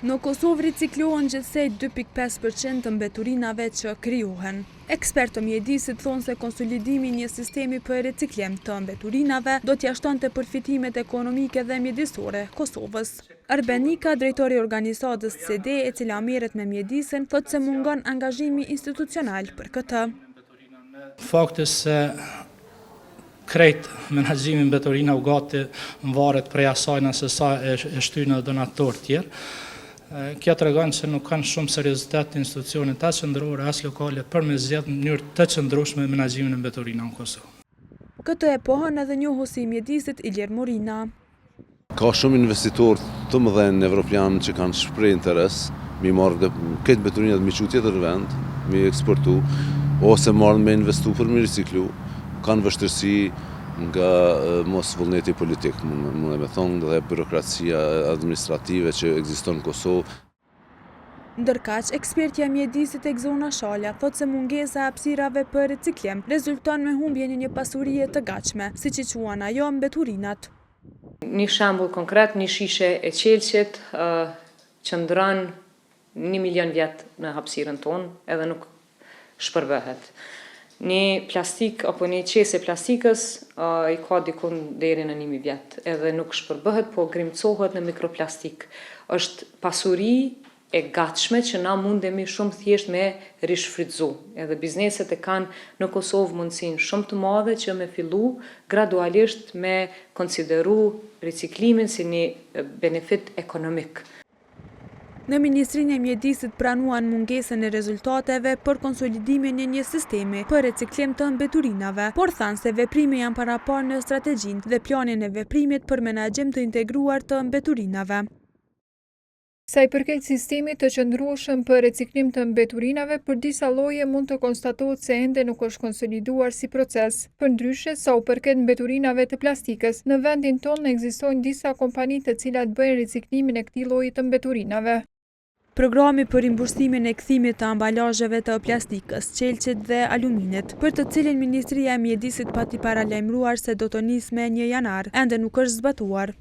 Në Kosovë riciklohen gjithsej 2.5% të mbeturinave që krijohen. Ekspertë të mjedisit thonë se konsolidimi një sistemi për riciklim të mbeturinave do t'ja shtonte përfitimet ekonomike dhe mjedisore Kosovës. Arbenika, drejtori i organizatës CD, e cila merret me mjedisin, thotë se mungon angazhimi institucional për këtë. Fakti se krejt menaxhimi mbeturina u gati varet prej asaj nëse sa e shtynë në donator tjerë. Kjo tregon se nuk kanë shumë seriozitet institucionet as qendrore as lokale për me zgjedhë në mënyrë të qëndrueshme menaxhimin e mbeturinave në Kosovë. Këtë e pohon edhe njohuesi i mjedisit Ilir Morina. Ka shumë investitorë të mëdhenj evropianë që kanë shprehë interes mi marrë këtë mbeturinat mi çu tjetër vend, mi eksportu ose marrën me investu për mi riciklu, kanë vështirësi nga mos vullneti politik, mund me thonë, dhe byrokracia administrative që ekziston në Kosovë. Ndërkaq, ekspertja mjedisit Egzona Shalja thotë se mungesa e hapësirave për riciklim rezulton me humbjen e një pasurie të gatshme, siç i quan ajo mbeturinat. Një shembull konkret, një shishe e qelçit qëndron 1 milion vjet në hapësirën tonë edhe nuk shpërbëhet. Një plastik apo një qese plastikës i ka dikun deri në 1000 vjet, edhe nuk shpërbëhet, po grimcohet në mikroplastik. Është pasuri e gatshme që na mundemi shumë thjesht me rishfrytzu. Edhe bizneset e kanë në Kosovë mundësinë shumë të madhe që me fillu gradualisht me konsideru riciklimin si një benefit ekonomik. Në Ministrinë e Mjedisit pranuan mungesën e rezultateve për konsolidimin e një sistemi për reciklim të mbeturinave, por thanë se veprime janë parapar në strategjinë dhe planin e veprimit për menaxhim të integruar të mbeturinave. Sa i përket sistemit të qëndrueshëm për reciklim të mbeturinave, për disa lloje mund të konstatohet se ende nuk është konsoliduar si proces. Përndryshe, sa u përket mbeturinave të plastikës, në vendin tonë ekzistojnë disa kompani të cilat bëjnë riciklimin e këtij lloji të mbeturinave. Programi për rimbursimin e kthimit të ambalazheve të plastikës, qelçit dhe aluminit, për të cilin Ministria e Mjedisit pati paralajmëruar se do të nisë me 1 janar, ende nuk është zbatuar.